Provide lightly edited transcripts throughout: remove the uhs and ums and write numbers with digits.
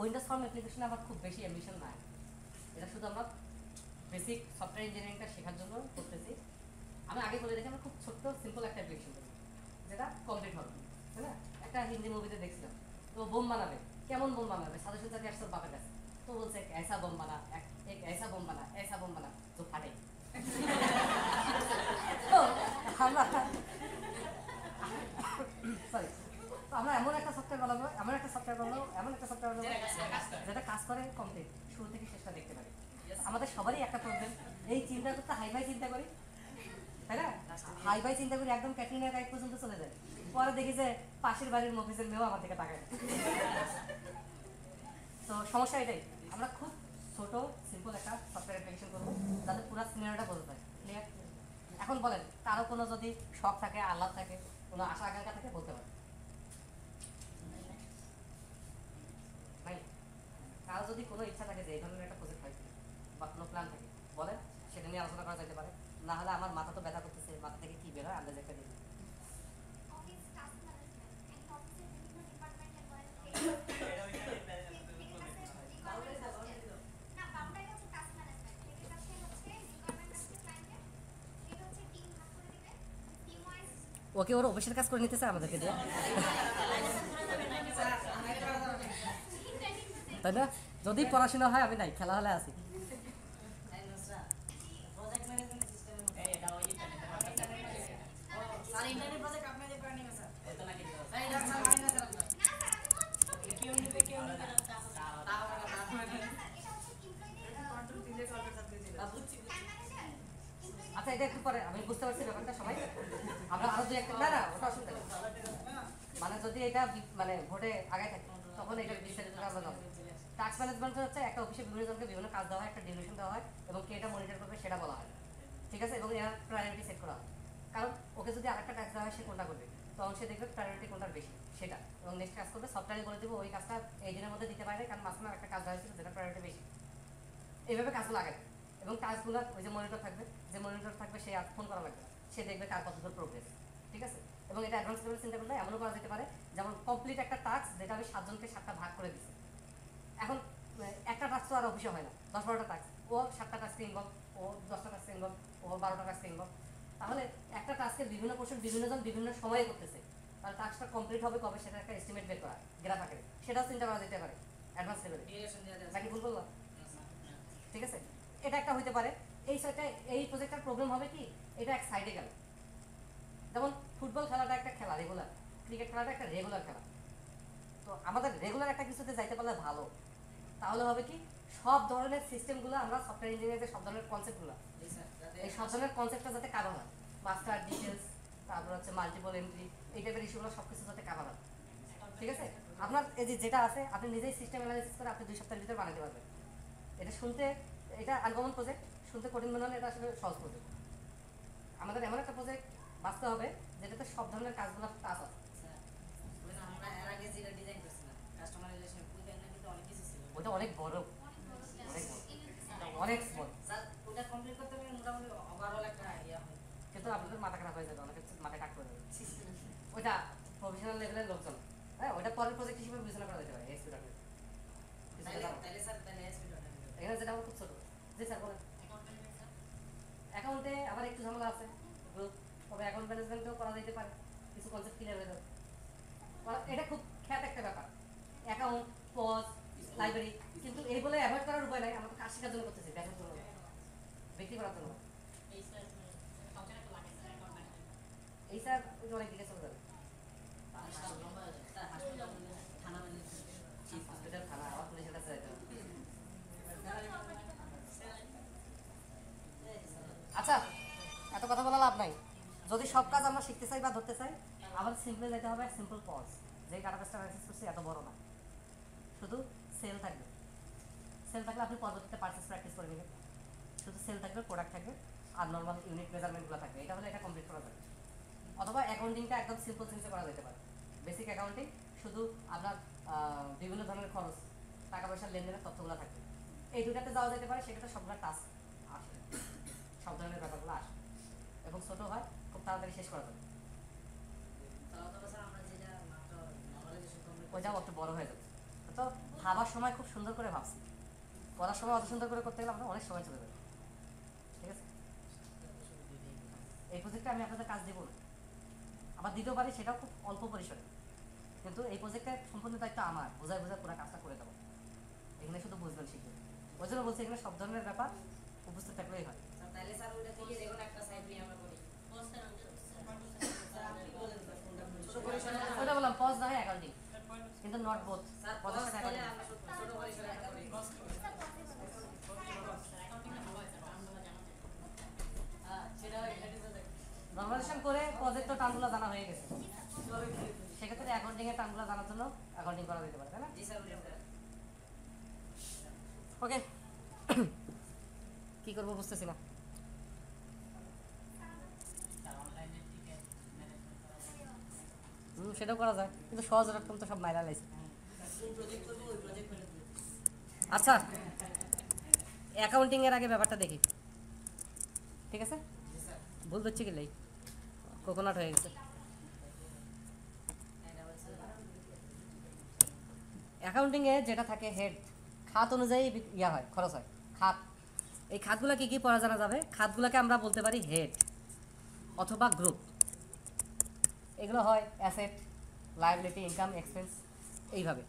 Windows form অ্যাপ্লিকেশনে আমার খুব বেশি অ্যাম্বিশন নাই, এটা শুধু আমরা বেসিক সফটওয়্যার ইঞ্জিনিয়ারিংটা শেখার জন্য করতেছি। আমি আগে বলে দেখি আমরা খুব ছোট্ট সিম্পল একটা অ্যাপ্লিকেশন করি যেটা কমপ্লিট হবে, তাই না? একটা হিন্দি মুভিতে দেখছিলাম, তো বোম বানাবে, কেমন বোম বানাবে, সাজেশন চাকরি আসছে ওর বাপের কাছে, তো বলছে ऐसा বোম বানা, এক ऐसा বোম বানা, ऐसा বোম বানা তো ফাটে। তো আমরা সরি, তো আমরা এমন একটা সফটওয়্যার বানাবো, এমন একটা সফটওয়্যার বানাবো যেটা কাজ করে কমপ্লিট, শুরু থেকে শেষটা দেখতে পারি। আমাদের সবারই একটা প্রবলেম, এই চিন্তা করতে হাই ফাই চিন্তা করি, তাই না? হাই ফাই চিন্তা করি একদম ক্যাটরিনার গাইড পর্যন্ত চলে যায়, পরে দেখি যে পাশের বাড়ির মফিজের মেয়েও আমার দিকে তাকায়। তো সমস্যা এটাই, আমরা খুব ছোট সিম্পল একটা সফটওয়্যার অ্যাপ্লিকেশন করবো যাতে পুরো সিনারিওটা বোঝা যায়, ক্লিয়ার? এখন বলেন কারো কোনো যদি শখ থাকে, আহ্লাদ থাকে, কোনো আশা আকাঙ্ক্ষা থাকে বলতে পারে। ভাই কারো যদি কোনো ইচ্ছা থাকে যে এই ধরনের একটা প্রজেক্ট হয় বা কোনো প্ল্যান থাকে বলেন, সেটা নিয়ে আলোচনা করা যেতে পারে। না হলে আমার মাথা তো ব্যথা করতেছে, মাথা থেকে কি বের হয় আন্দাজ একটা দিন। ওকে ওর অফিসের কাজ করে নিতেছে আমাদেরকে দিয়ে, তাই না? যদি পড়াশোনা হয় আমি নাই, খেলা হলে আছি। আচ্ছা এটা একটু পরে, আমি বুঝতে পারছি ব্যাপারটা, সবাই আমরা আরো দুই একটা, না না ওটা অসুবিধা নেই, মানে যদি এটা মানে ভোটে আগে থাকে তখন এটা বিস্তারিত আমরা জানবো। টাস্ক ম্যানেজমেন্ট হচ্ছে একটা অফিসে বিভিন্ন জনকে বিভিন্ন কাজ দেওয়া হয়, একটা ডিলিউশন দেওয়া হয় এবং কে এটা মনিটর করবে সেটা বলা হয়, ঠিক আছে? এবং এর প্রায়োরিটি সেট করা হয়, কারণ ওকে যদি আরেকটা টাস্ক দেওয়া হয় সে কোনটা করবে, তখন সে দেখবে প্রায়োরিটি কোনটার বেশি সেটা, এবং নেক্সট কাজ করবে। সফটওয়্যারে বলে দেবো ওই কাজটা এই দিনের মধ্যে দিতে পারে, কারণ মাঝখানে একটা কাজ দেওয়া হয়েছিল যেটা প্রায়োরিটি বেশি। এইভাবে কাজগুলো আগে, এবং কাজগুলো ওই যে মনিটর থাকবে, যে মনিটর থাকবে সে আর ফোন করা লাগবে না, সে দেখবে কার কতদূর প্রোগ্রেস, ঠিক আছে? এবং এটা অ্যাডভান্স লেভেলে চিন্তা করলে এমনও করা যেতে পারে, যেমন কমপ্লিট একটা টাস্ক যেটা আমি 7 জনকে 7টা ভাগ করে দিচ্ছি। এখন একটা টাস্ক তো আর অফিসে হয় না, 10-12টা টাস্ক, ও 7টা টাস্কে ইনভলভ, ও 10টা টাস্কে ইনভলভ, ও 12টা টাস্কে ইনভলভ, তাহলে একটা টাস্কের বিভিন্ন পোর্শন বিভিন্ন জন বিভিন্ন সময়ে করতেছে, তাহলে টাস্কটা কমপ্লিট হবে কবে সেটা একটা এস্টিমেট বের করা গ্রাফ আকারে, সেটাও চিন্তা করা যেতে পারে অ্যাডভান্স লেভেলে, নাকি ভুল বললাম? ঠিক আছে, এটা একটা হইতে পারে। এই সাইডটা এই প্রজেক্টটার প্রবলেম হবে কি, এটা এক সাইডে গেল, যেমন ফুটবল খেলাটা একটা খেলা রেগুলার, ক্রিকেট খেলাটা একটা রেগুলার খেলা, তো আমাদের রেগুলার একটা কিছুতে যাইতে পারলে ভালো, তাহলে হবে কি সব ধরনের সিস্টেমগুলো আমরা সফটওয়্যার ইঞ্জিনিয়ারিংয়ের সব ধরনের কনসেপ্টগুলো, এই সব ধরনের কনসেপ্টটা যাতে কাভার হয়, মাস্টার ডিটেলস, তারপর হচ্ছে মাল্টিপল এন্ট্রি, এই টাইপের ইস্যুগুলো সব কিছু যাতে কাভার হয়, ঠিক আছে? আপনার এই যে যেটা আছে আপনি নিজেই সিস্টেম অ্যানালাইসিস করে আপনি 2 সপ্তাহের ভিতরে বানাতে পারবেন। এটা শুনতে, এটা আনকমন প্রজেক্ট, শুনতে কঠিন মনে হলে এটা আসলে সহজ প্রজেক্ট। আমাদের এমন একটা প্রজেক্ট বাঁচতে হবে যেটাতে সব ধরনের কাজগুলো কাজ আছে। ওটা অনেক বড়, অনেক বড়, কিন্তু আপনাদের মাথা খারাপ হয়ে যাবে, অনেকের মাথা কাট করে যাবে, ওইটা প্রফেশনাল লেভেলের লোকজন, হ্যাঁ ওইটা পরের প্রজেক্ট হিসেবে বিবেচনা করা যেতে পারে। এখানে যেটা আমার খুব ছোট, জি স্যার বলেন। অ্যাকাউন্টে আবার একটু ঝামেলা আছে গ্রুপ, তবে অ্যাকাউন্ট ম্যানেজমেন্টও করা যেতে পারে, কিছু কনসেপ্ট ক্লিয়ার হয়ে যাবে। এটা খুব খ্যাত একটা ব্যাপার, অ্যাকাউন্ট, পজ, লাইব্রেরি, কিন্তু এই বলে অ্যাভয়েড করার উপায় নাই, আমরা তো কাজ শেখার জন্য করতেছি, দেখার জন্য, ব্যক্তি করার জন্য। এই স্যার ওই যে অনেক দিকে চলে যাবে, থানা আবার পুলিশের কাছে যাইতে হবে। আচ্ছা এত কথা বলা লাভ নাই, যদি সব কাজ আমরা শিখতে চাই বা ধরতে চাই আমাদের সিম্পলে যেতে হবে, সিম্পল পজ, যে ডাটাবেসটা অ্যাক্সেস করছি এত বড় না, শুধু সেল থাকবে, সেল থাকলে আপনি পরবর্তীতে পারচেস প্র্যাকটিস করে নেবেন, শুধু সেল থাকবে, প্রোডাক্ট থাকবে, আর নর্মাল ইউনিট মেজারমেন্টগুলো থাকবে, এটা হলে এটা কমপ্লিট করা যাবে। অথবা অ্যাকাউন্টিংটা একদম সিম্পল জিনিসে করা যেতে পারে, বেসিক অ্যাকাউন্টিং, শুধু আপনার বিভিন্ন ধরনের খরচ, টাকা পয়সার লেনদেনের তথ্যগুলো থাকবে, এই দুটাতে যাওয়া যেতে পারে, সেটাতে সবগুলো টাস্ক আসে, সব ধরনের ব্যাপারগুলো আসে এবং ছোটো হয়, খুব তাড়াতাড়ি শেষ করা যাবে, ওইটাও একটু বড় হয়ে যাবে। তো ভাবার সময় খুব সুন্দর করে ভাবছি, করার সময় অত সুন্দর করে করতে গেলে আমরা অনেক সময় চলে যাবে। ঠিক আছে, এই প্রজেক্টটা আমি আপনাদের কাজ দেবো না, আবার দিতেও পারি, সেটাও খুব অল্প পরিসরে, কিন্তু এই প্রজেক্টের সম্পূর্ণ দায়িত্ব আমার, বোঝায় বোঝায় পুরো কাজটা করে দেবো। এখানে শুধু বুঝবেন শিখবেন, ওই জন্য বলছি এখানে সব ধরনের ব্যাপার উপস্থিত থাকলেই হয়। তাহলে স্যার ওইটা থেকে দেখুন একটা সাইড নিয়ে আমরা করি ওটা বললাম পজ না হয় অ্যাকাউন্টিং, কিন্তু নট বোথ। স্যার পজের সাথে তাহলে অ্যাকাউন্টিং আমরা ছোট পরিসরে একটা করি নর্মালাইজেশন করে প্রজেক্ট টার্মগুলো জানা হয়ে গেছে, সেক্ষেত্রে অ্যাকাউন্টিং এর টার্মগুলো জানার জন্য অ্যাকাউন্টিং করা যেতে পারে, তাই না? জি স্যার ওকে, কি করবো বুঝতেছি না। সেটাও করা যায়, কিন্তু সহজ রকম তো সব মাইরা লাইছে। আচ্ছা, অ্যাকাউন্টিং এর আগে ব্যাপারটা দেখি, ঠিক আছে? ভুল হচ্ছে কি লাই, কোকোনাট হয়ে গেছে। অ্যাকাউন্টিং এ যেটা থাকে হেড, খাত অনুযায়ী ইয়া হয়, খরচ হয়, খাত। এই খাতগুলো কি কি পড়া জানা যাবে? খাতগুলোকে আমরা বলতে পারি হেড অথবা গ্রুপ। এগুলো হয় অ্যাসেট, লায়াবিলিটি, ইনকাম, এক্সপেন্স, এইভাবে।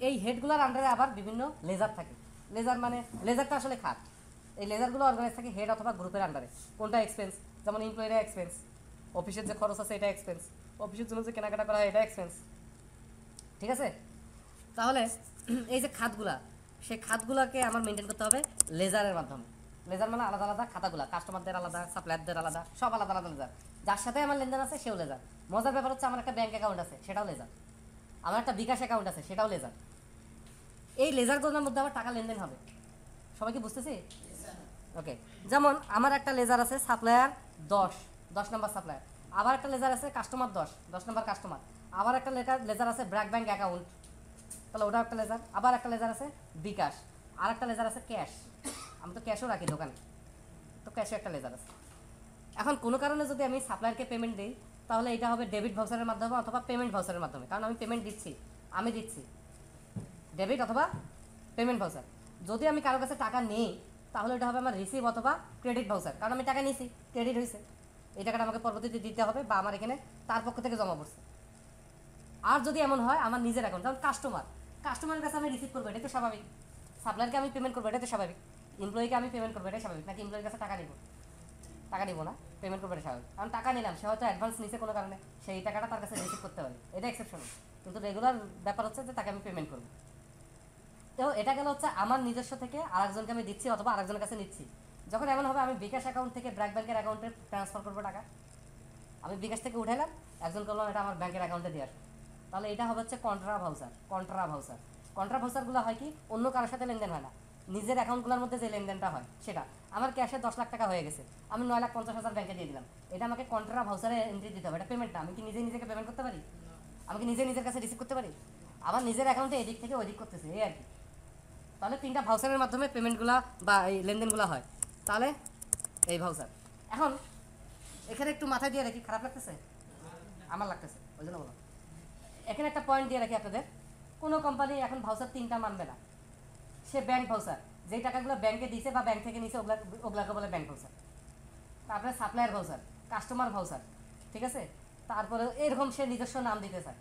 এই হেডগুলোর আন্ডারে আবার বিভিন্ন লেজার থাকে। লেজার মানে, লেজারটা আসলে খাত। এই লেজারগুলো অর্গানাইজ থাকে হেড অথবা গ্রুপের আন্ডারে। কোনটা এক্সপেন্স, যেমন এমপ্লয়িরা এক্সপেন্স, অফিসের যে খরচ আছে এটা এক্সপেন্স, অফিসের জন্য যে কেনাকাটা করা হয় এটা এক্সপেন্স। ঠিক আছে, তাহলে এই যে খাতগুলা, সেই খাতগুলোকে আমার মেনটেন করতে হবে লেজারের মাধ্যমে। লেজার মানে আলাদা আলাদা খাতাগুলা, কাস্টমারদের আলাদা, সাপ্লায়ারদের আলাদা, সব আলাদা আলাদা লেজার। যার সাথে আমার লেনদেন আছে সেও লেজার। মজার ব্যাপার হচ্ছে আমার একটা ব্যাংক অ্যাকাউন্ট আছে, সেটাও লেজার। আমার একটা বিকাশ অ্যাকাউন্ট আছে, সেটাও লেজার। এই লেজারগুলোর মধ্যে আমার টাকা লেনদেন হবে। সবাই কি বুঝতেছি? ওকে, যেমন আমার একটা লেজার আছে সাপ্লায়ার 10 নম্বর সাপ্লায়ার, আবার একটা লেজার আছে কাস্টমার 10 নম্বর কাস্টমার, আবার একটা লেজার আছে ব্র্যাক ব্যাংক অ্যাকাউন্ট, তাহলে ওটা একটা লেজার। আবার একটা লেজার আছে বিকাশ, আর একটা লেজার আছে ক্যাশ, আমি তো ক্যাশও রাখি দোকানে, তো ক্যাশও একটা লেজার আছে। এখন কোনো কারণে যদি আমি সাপ্লায়ারকে পেমেন্ট দিই, তাহলে এটা হবে ডেবিট ভাউচারের মাধ্যমে অথবা পেমেন্ট ভাউচারের মাধ্যমে, কারণ আমি পেমেন্ট দিচ্ছি, আমি দিচ্ছি ডেবিট অথবা পেমেন্ট ভাউচার। যদি আমি কারো কাছে টাকা নিই, তাহলে এটা হবে আমার রিসিভ অথবা ক্রেডিট ভাউচার, কারণ আমি টাকা নিয়েছি, ক্রেডিট হয়েছে, এই টাকাটা আমাকে পরবর্তীতে দিতে হবে বা আমার এখানে তার পক্ষ থেকে জমা পড়ছে। আর যদি এমন হয় আমার নিজের অ্যাকাউন্ট, যেমন কাস্টমারের কাছে আমি রিসিভ করবো, এটাই তো স্বাভাবিক। সাপ্লায়ারকে আমি পেমেন্ট করবো, এটাই তো স্বাভাবিক। এমপ্লয়িকে আমি পেমেন্ট করবো, এটাই স্বাভাবিক। নাকি এমপ্লয়ির কাছে টাকা নিব? টাকা নিব না, পেমেন্ট করবো, এটা স্বাভাবিক। কারণ টাকা নিলাম, সে হয়তো অ্যাডভান্স নিছে কোনো কারণে, সেই টাকাটা তার কাছে রিসিভ করতে পারি, এটা এক্সেপশন। কিন্তু রেগুলার ব্যাপার হচ্ছে যে তাকে আমি পেমেন্ট করবো। তো এটা গেল হচ্ছে আমার নিজস্ব থেকে আরেকজনকে আমি দিচ্ছি অথবা আরেকজনের কাছে নিচ্ছি। যখন এমন হবে আমি বিকাশ অ্যাকাউন্ট থেকে ব্র্যাক ব্যাংকের অ্যাকাউন্টে ট্রান্সফার করবো টাকা, আমি বিকাশ থেকে উঠাইলাম, একজন করলাম এটা আমার ব্যাংকের অ্যাকাউন্টে দিয়ে আসবো, তাহলে এটা হবে হচ্ছে কন্ট্রা ভাউচার। কন্ট্রা ভাউচারগুলো হয় কি, অন্য কারোর সাথে লেনদেন হয় না, নিজের অ্যাকাউন্টগুলোর মধ্যে যে লেনদেনটা হয় সেটা। আমার ক্যাশে 10 লাখ টাকা হয়ে গেছে, আমি 9,50,000 ব্যাংকে দিয়ে দিলাম, এটা আমাকে কন্ট্রা ভাউচারে এন্ট্রি দিতে হবে। এটা পেমেন্ট না, আমি কি নিজেকে পেমেন্ট করতে পারি? আমি কি নিজের কাছে রিসিভ করতে পারি? আমার নিজের অ্যাকাউন্টে এদিক থেকে ওইদিক করতেছে, এই আর কি। তাহলে 3টা ভাউচারের মাধ্যমে পেমেন্টগুলো বা এই লেনদেনগুলো হয়। তাহলে এই ভাউচার, এখন এখানে একটু মাথায় দিয়ে রাখি, খারাপ লাগতেছে? আমার লাগতেছে, ওই জন্য বলো। এখানে একটা পয়েন্ট দিয়ে রাখি আপনাদের, কোনো কোম্পানি এখন ভাউচার 3টা মানবে না। সে ব্যাংক ভাউচার, যেই টাকাগুলো ব্যাংকে দিয়েছে বা ব্যাংক থেকে নিয়েছে ওগুলাকে বলে ব্যাংক ভাউচার। তারপরে সাপ্লায়ার ভাউচার, কাস্টমার ভাউচার, ঠিক আছে? তারপরে এরকম সে নিজস্ব নাম দিতে চায়।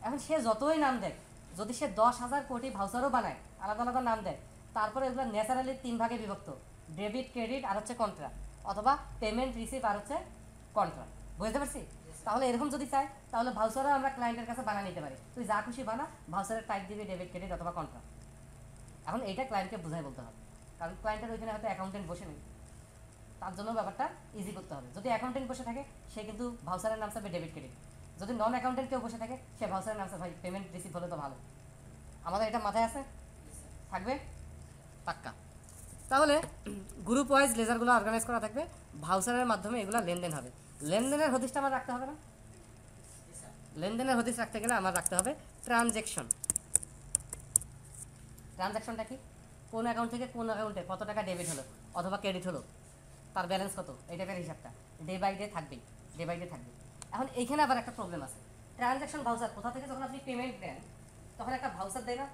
এখন সে যতই নাম দেয়, যদি সে 10,000 কোটি ভাউচারও বানায়, আলাদা আলাদা নাম দেয়, তারপরে এগুলো ন্যাচারালি 3 ভাগে বিভক্ত, ডেবিট, ক্রেডিট আর হচ্ছে কন্ট্রা, অথবা পেমেন্ট, রিসিভ আর হচ্ছে কন্ট্রা। বুঝতে পারছি? তাহলে এরকম যদি চাই, তাহলে ভাউচারও আমরা ক্লায়েন্টের কাছে বানা নিতে পারি। তুই যা খুশি বানা, ভাউচারের টাইপ দিবি ডেবিট, ক্রেডিট অথবা কন্ট্রা। এখন এইটা ক্লায়েন্টকে বুঝাই বলতে হবে, কারণ ক্লায়েন্টের ওইখানে হয়তো অ্যাকাউন্টেন্ট বসে নেই, তার জন্য ব্যাপারটা ইজি করতে হবে। যদি অ্যাকাউন্টেন্ট বসে থাকে, সে কিন্তু ভাউচারের নাম চাবে ডেবিট, ক্রেডিট। যদি নন অ্যাকাউন্টেন্ট কেউ বসে থাকে, সে ভাউচারের নাম চাবে ভাই পেমেন্ট, রিসিভ হলে তো ভালো। আমাদের এটা মাথায় আছে, থাকবে পাক্কা। তাহলে গ্রুপ ওয়াইজ লেজারগুলো অর্গানাইজ করা থাকবে, ভাউচারের মাধ্যমে এগুলো লেনদেন হবে। লেনদেনের হদিশটা আমার রাখতে হবে না? লেনদেনের হদিশ রাখতে গেলে আমার রাখতে হবে ট্রানজ্যাকশন। ট্রানজ্যাকশনটা কি? কোন অ্যাকাউন্ট থেকে কোন অ্যাকাউন্টে কত টাকা ডেবিট হলো অথবা ক্রেডিট হলো, তার ব্যালেন্স কত, এই টাইপের হিসাবটা ডে বাই ডে থাকবেই, ডে বাই ডে থাকবে। এখন এইখানে আবার একটা প্রবলেম আছে, ট্রানজ্যাকশন ভাউচার কোথা থেকে, যখন আপনি পেমেন্ট দেন তখন একটা ভাউচার দেয় না,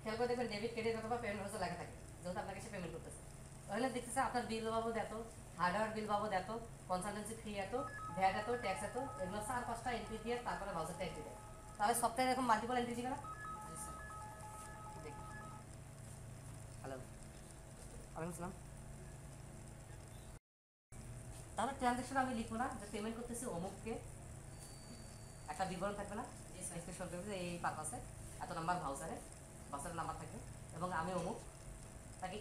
খেয়াল করে দেখবেন ডেবিট ক্রেডিট অথবা পেমেন্ট হচ্ছে লেখা থাকে, যেহেতু আপনাকে সে পেমেন্ট করতেছে। তাহলে দেখতেছে আপনার বিল বাবদ এত, হার্ডওয়্যার বিল বাবদ এত, কনসালটেন্সি ফি এত, ভ্যাট এত, ট্যাক্স এত, এগুলো 4-5টা এন্ট্রি দিয়ে তারপরে ভাউচারটা এন্ট্রি দেয়। তাহলে সফটওয়্যার এরকম মাল্টিপল এন্ট্রি দিবে না? হ্যালো, ওয়ালাইকুম আসসালাম। তাহলে ট্রানজ্যাকশন আমি লিখবো না যে পেমেন্ট করতেছি অমুককে, একটা বিবরণ থাকবে না, ডিসক্রিপশন থাকবে এই পারপাসে এত নাম্বার ভাউচারের নাম্বার থাকবে, এবং আমি অমুক তাকে